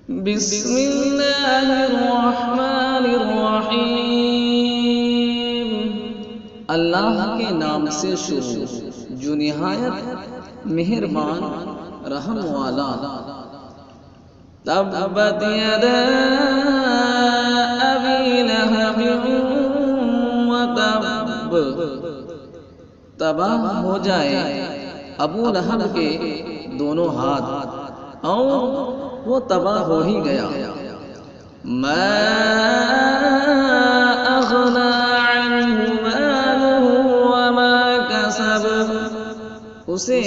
بسم اللہ الرحمن الرحیم، اللہ کے نام سے شروع جو نہایت مہربان رحم والا۔ تبت یدا ابی لہب وتب، تباہ ہو جائے ابو لہب کے دونوں ہاتھ اور وہ تباہ ہو ہی گیا۔ ما اغنی عنہ مالہ وما کسب، اسے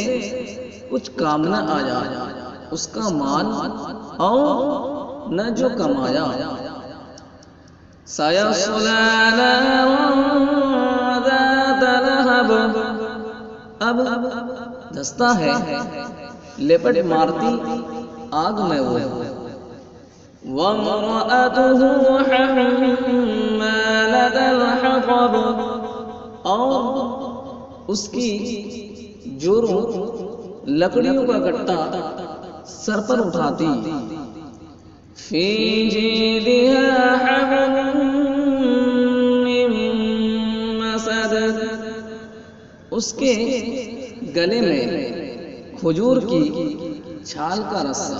کچھ کام نہ آیا اس کا مال اور نہ جو کمایا۔ سیصلی نارا ذات لہب، اب دستہ ہے لپٹ مارتی آگ میں وہ۔ وامرأتہ حمالۃ الحطب، اور اس کی جوروں لکڑیوں کا گٹا سر پر اٹھاتی۔ فی جیدہا حبل من مسد، اس کے گلے میں کھجور کی چھال کا رسہ۔